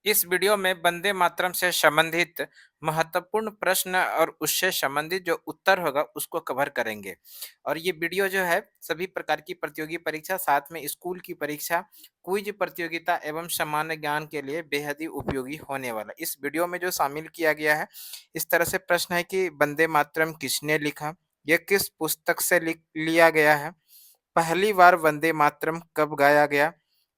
इस वीडियो में वंदे मातरम से संबंधित महत्वपूर्ण प्रश्न और उससे संबंधित जो उत्तर होगा उसको कवर करेंगे। और ये वीडियो जो है सभी प्रकार की प्रतियोगी परीक्षा, साथ में स्कूल की परीक्षा, क्विज प्रतियोगिता एवं सामान्य ज्ञान के लिए बेहद ही उपयोगी होने वाला। इस वीडियो में जो शामिल किया गया है, इस तरह से प्रश्न है कि वंदे मातरम किसने लिखा, यह किस पुस्तक से लिया गया है, पहली बार वंदे मातरम कब गाया गया,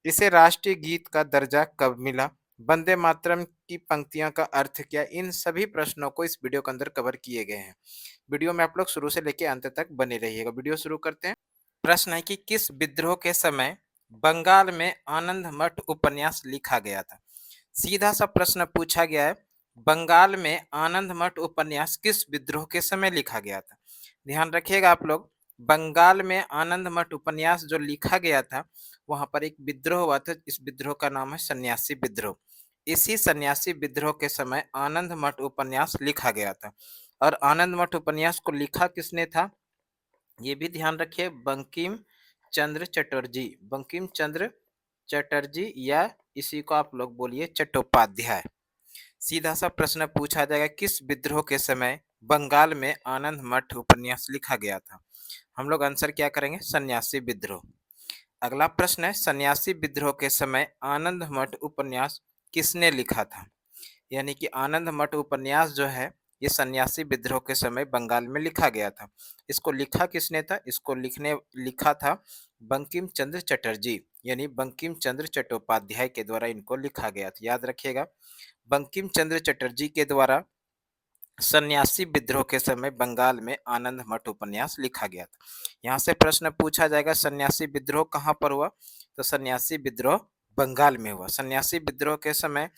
इसे राष्ट्रीय गीत का दर्जा कब मिला, वंदे मातरम की पंक्तियों का अर्थ क्या। इन सभी प्रश्नों को इस वीडियो के अंदर कवर किए गए हैं। वीडियो में आप लोग शुरू से लेकर अंत तक बने रहिएगा। वीडियो शुरू करते हैं। प्रश्न है कि किस विद्रोह के समय बंगाल में आनंद मठ उपन्यास लिखा गया था। सीधा सा प्रश्न पूछा गया है, बंगाल में आनंद मठ उपन्यास किस विद्रोह के समय लिखा गया था। ध्यान रखिएगा आप लोग, बंगाल में आनंद मठ उपन्यास जो लिखा गया था, वहां पर एक विद्रोह हुआ था। इस विद्रोह का नाम है सन्यासी विद्रोह। इसी सन्यासी विद्रोह के समय आनंद मठ उपन्यास लिखा गया था। और आनंद मठ उपन्यास को लिखा किसने था, ये भी ध्यान रखिए, बंकिम चंद्र चटर्जी। बंकिम चंद्र चटर्जी, या इसी को आप लोग बोलिए चट्टोपाध्याय। सीधा सा प्रश्न पूछा जाएगा, किस विद्रोह के समय बंगाल में आनंद मठ उपन्यास लिखा गया था। हम लोग आंसर क्या करेंगे, सन्यासी विद्रोह। अगला प्रश्न है, सन्यासी विद्रोह के समय आनंद मठ उपन्यास किसने लिखा था। यानी कि आनंद मठ उपन्यास जो है, ये सन्यासी विद्रोह के समय बंगाल में लिखा गया था। इसको लिखा किसने था, इसको लिखा था बंकिम चंद्र चटर्जी, यानी बंकिम चंद्र चट्टोपाध्याय के द्वारा इनको लिखा गया था। याद रखिएगा, बंकिम चंद्र चटर्जी के द्वारा सन्यासी विद्रोह के समय बंगाल में आनंद मठ उपन्यास लिखा गया था। यहाँ से प्रश्न पूछा जाएगा, सन्यासी विद्रोह कहाँ पर हुआ, तो सन्यासी विद्रोह बंगाल में हुआ। सन्यासी विद्रोह के समय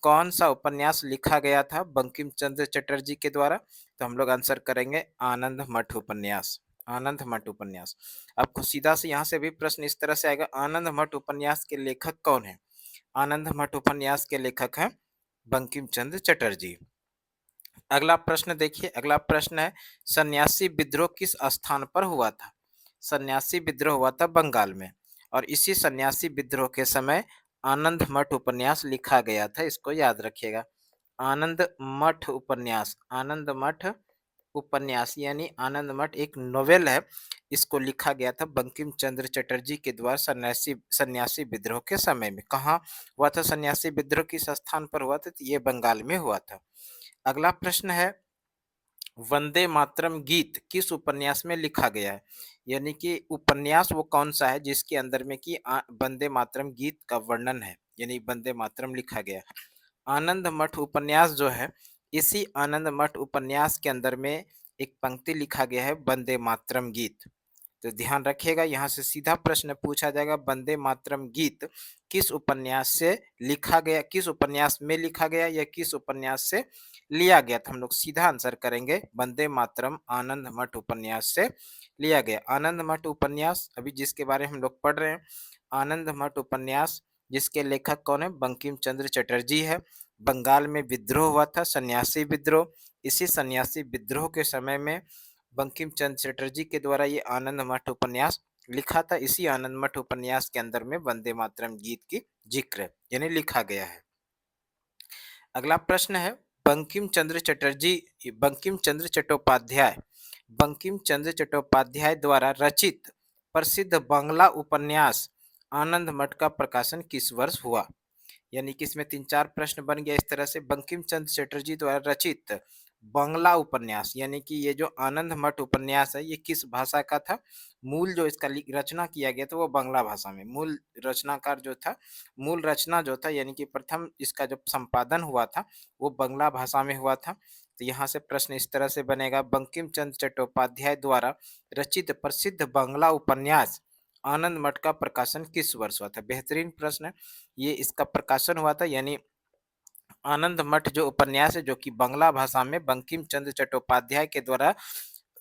कौन सा उपन्यास लिखा गया था बंकिम चंद्र चटर्जी के द्वारा, तो हम लोग आंसर करेंगे आनंद मठ उपन्यास। आनंद मठ उपन्यास। आपको सीधा से यहाँ से भी प्रश्न इस तरह से आएगा, आनंद मठ उपन्यास के लेखक कौन है। आनंद मठ उपन्यास के लेखक हैं बंकिम चंद्र चटर्जी। अगला प्रश्न देखिए, अगला प्रश्न है, सन्यासी विद्रोह किस स्थान पर हुआ था। सन्यासी विद्रोह हुआ था बंगाल में, और इसी सन्यासी विद्रोह के समय आनंद मठ उपन्यास लिखा गया था। इसको याद रखिएगा, आनंद मठ उपन्यास। आनंद मठ उपन्यास यानी आनंद मठ एक नोवेल है। इसको लिखा गया था बंकिम चंद्र चटर्जी के द्वारा सन्यासी सन्यासी विद्रोह के समय में। कहाँ हुआ था सन्यासी विद्रोह, किस स्थान पर हुआ था, तो ये बंगाल में हुआ था। अगला प्रश्न है, वंदे मातरम गीत किस उपन्यास में लिखा गया है। यानी कि उपन्यास वो कौन सा है जिसके अंदर में कि वंदे मातरम गीत का वर्णन है, यानी वंदे मातरम लिखा गया है। आनंद मठ उपन्यास जो है, इसी आनंद मठ उपन्यास के अंदर में एक पंक्ति लिखा गया है, वंदे मातरम गीत। तो ध्यान रखिएगा, यहाँ से सीधा प्रश्न पूछा जाएगा, वंदे मातरम गीत किस उपन्यास से लिखा गया, किस उपन्यास में लिखा गया या किस उपन्यास से लिया गया। तो हम लोग सीधा आंसर करेंगे, वंदे मातरम आनंद मठ उपन्यास से लिया गया। आनंद मठ उपन्यास अभी जिसके बारे में हम लोग पढ़ रहे हैं, आनंद मठ उपन्यास जिसके लेखक कौन है, बंकिम चंद्र चटर्जी है। बंगाल में विद्रोह हुआ था, सन्यासी विद्रोह। इसी सन्यासी विद्रोह के समय में बंकिम चंद्र चटर्जी के द्वारा ये आनंद मठ उपन्यास लिखा था। इसी आनंद मठ उपन्यास के अंदर में वंदे मातरम गीत की जिक्र यानी लिखा गया है। अगला प्रश्न है, बंकिम चंद्र चटर्जी, बंकिम चंद्र चट्टोपाध्याय, बंकिम चंद्र चट्टोपाध्याय द्वारा रचित प्रसिद्ध बांग्ला उपन्यास आनंद मठ का प्रकाशन किस वर्ष हुआ। यानी कि इसमें तीन चार प्रश्न बन गया इस तरह से, बंकिम चंद्र चटर्जी द्वारा रचित बांग्ला उपन्यास, यानी कि ये जो आनंद मठ उपन्यास है ये किस भाषा का था। मूल जो इसका रचना किया गया था वो बांग्ला भाषा में। मूल रचनाकार जो था, मूल रचना जो था, यानी कि प्रथम इसका जो संपादन हुआ था वो बांग्ला भाषा में हुआ था। तो यहाँ से प्रश्न इस तरह से बनेगा, बंकिम चंद्र चट्टोपाध्याय द्वारा रचित प्रसिद्ध बांग्ला उपन्यास आनंद मठ का प्रकाशन किस वर्ष हुआ था। बेहतरीन प्रश्न है। ये इसका प्रकाशन हुआ था, यानी आनंद मठ जो उपन्यास है जो कि बांग्ला भाषा में बंकिम चंद्र चट्टोपाध्याय के द्वारा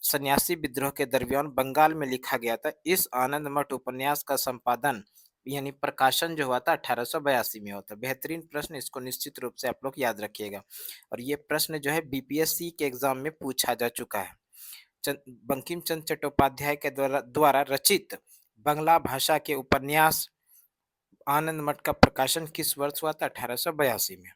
सन्यासी विद्रोह के दरमियान बंगाल में लिखा गया था। इस आनंद मठ उपन्यास का संपादन यानी प्रकाशन जो हुआ था 1882 में हुआ था। बेहतरीन प्रश्न, इसको निश्चित रूप से आप लोग याद रखिएगा। और ये प्रश्न जो है बीपीएससी के एग्जाम में पूछा जा चुका है। बंकिम चंद्र चट्टोपाध्याय के द्वारा द्वारा रचित बांग्ला भाषा के उपन्यास आनंद मठ का प्रकाशन किस वर्ष हुआ था? 1882 में।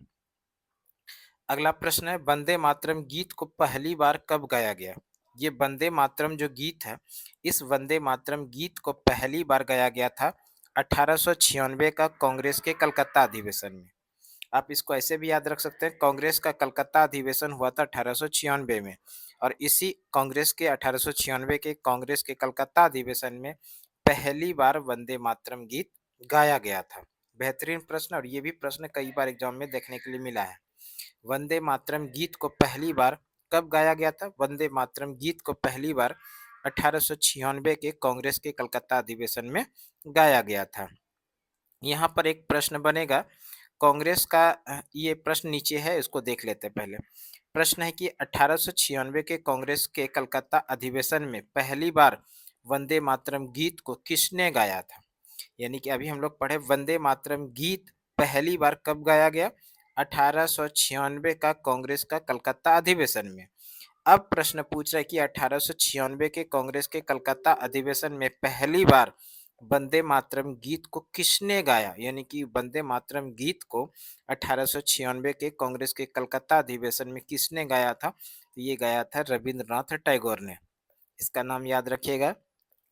अगला प्रश्न है, वंदे मातरम गीत को पहली बार कब गाया गया? ये वंदे मातरम जो गीत है, इस वंदे मातरम गीत को पहली बार गाया गया था 1896 का कांग्रेस के कलकत्ता अधिवेशन में। आप इसको ऐसे भी याद रख सकते हैं, कांग्रेस का कलकत्ता अधिवेशन हुआ था 1896 में, और इसी कांग्रेस के 1896 के कांग्रेस के कलकत्ता अधिवेशन में पहली बार वंदे मातरम गीत गाया गया था। बेहतरीन प्रश्न, और ये भी प्रश्न कई बार एग्जाम में देखने के लिए मिला है। वंदे मातरम गीत को पहली बार कब गाया गया था? वंदे मातरम गीत को पहली बार 1896 के कांग्रेस के कलकत्ता अधिवेशन में गाया गया था। यहाँ पर एक प्रश्न बनेगा, कांग्रेस का ये प्रश्न नीचे है, इसको देख लेते हैं पहले। प्रश्न है कि 1896 के कांग्रेस के कलकत्ता अधिवेशन में पहली बार वंदे मातरम गीत को किसने गाया था? यानी कि अभी हम लोग पढ़े वंदे मातरम गीत पहली बार कब गाया गया? 1896 का कांग्रेस का कलकत्ता अधिवेशन में। अब प्रश्न पूछ रहा है कि 1896 के कांग्रेस के कलकत्ता अधिवेशन में पहली बार वंदे मातरम गीत को किसने गाया? यानी कि वंदे मातरम गीत को 1896 के कांग्रेस के कलकत्ता अधिवेशन में किसने गाया था? तो ये गाया था रविंद्रनाथ टैगोर ने। इसका नाम याद रखिएगा,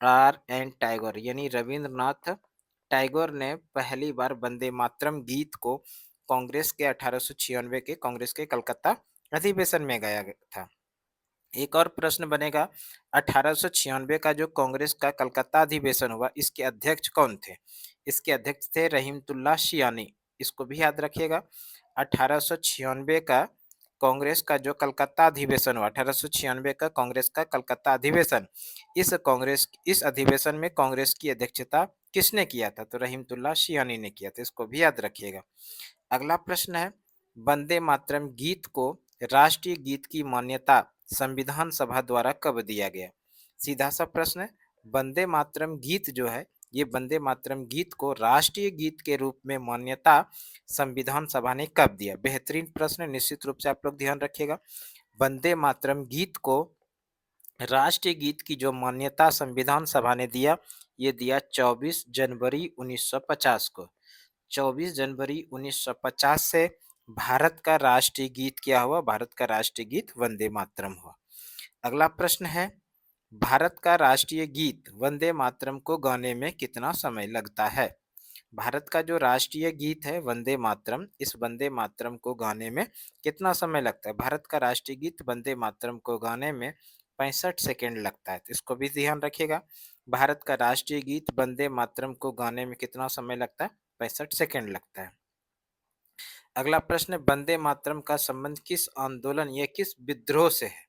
आर एन टैगोर, यानी रविंद्रनाथ टैगोर ने पहली बार वंदे मातरम गीत को कांग्रेस के 1896 के कांग्रेस के कलकत्ता अधिवेशन में गाया था। एक और प्रश्न बनेगा, 1896 का जो कांग्रेस का कलकत्ता अधिवेशन हुआ, इसके अध्यक्ष कौन थे? इसके अध्यक्ष थे रहीमतुल्लाह शियानी। इसको भी याद रखिएगा। 1896 का कांग्रेस का जो कलकत्ता अधिवेशन हुआ, 1896 का कांग्रेस का कलकत्ता अधिवेशन, इस अधिवेशन में कांग्रेस की अध्यक्षता किसने किया था? तो रहीमतुल्लाह शियानी ने किया था। इसको भी याद रखिएगा। अगला प्रश्न है, वंदे मातरम गीत को राष्ट्रीय गीत की मान्यता संविधान सभा द्वारा कब दिया गया? सीधा सा प्रश्न है। वंदे मातरम गीत जो है, ये वंदे मातरम गीत को राष्ट्रीय गीत के रूप में मान्यता संविधान सभा ने कब दिया? बेहतरीन प्रश्न, निश्चित रूप से आप लोग ध्यान रखिएगा। वंदे मातरम गीत को राष्ट्रीय गीत की जो मान्यता संविधान सभा ने दिया, ये दिया 24 जनवरी 1950 को। 24 जनवरी 1950 से भारत का राष्ट्रीय गीत क्या हुआ? भारत का राष्ट्रीय गीत वंदे मातरम हुआ। अगला प्रश्न है, भारत का राष्ट्रीय गीत वंदे मातरम को गाने में कितना समय लगता है? भारत का जो राष्ट्रीय गीत है वंदे मातरम, इस वंदे मातरम को गाने में कितना समय लगता है? भारत का राष्ट्रीय गीत वंदे मातरम को गाने में 65 सेकेंड लगता है। तो इसको भी ध्यान रखिएगा। भारत का राष्ट्रीय गीत वंदे मातरम को गाने में कितना समय लगता है? 65 सेकेंड लगता है। अगला प्रश्न, वंदे मातरम का संबंध किस आंदोलन या किस विद्रोह से है?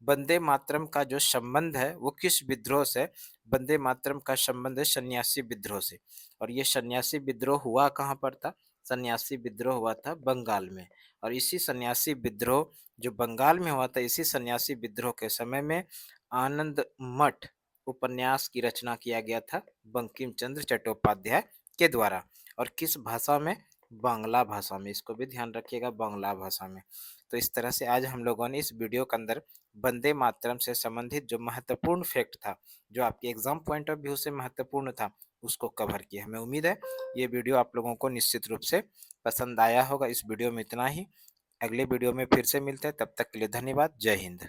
वंदे मातरम का जो संबंध है वो किस विद्रोह से? वंदे मातरम का संबंध है सन्यासी विद्रोह से। और ये सन्यासी विद्रोह हुआ कहाँ पर था? सन्यासी विद्रोह हुआ था बंगाल में। और इसी सन्यासी विद्रोह जो बंगाल में हुआ था, इसी सन्यासी विद्रोह के समय में आनंद मठ उपन्यास की रचना किया गया था बंकिम चंद्र चट्टोपाध्याय के द्वारा। और किस भाषा में? बांग्ला भाषा में। इसको भी ध्यान रखिएगा, बांग्ला भाषा में। तो इस तरह से आज हम लोगों ने इस वीडियो के अंदर वंदे मातरम से संबंधित जो महत्वपूर्ण फैक्ट था, जो आपके एग्जाम पॉइंट ऑफ व्यू से महत्वपूर्ण था, उसको कवर किया। हमें उम्मीद है ये वीडियो आप लोगों को निश्चित रूप से पसंद आया होगा। इस वीडियो में इतना ही। अगले वीडियो में फिर से मिलते हैं, तब तक के लिए धन्यवाद। जय हिंद।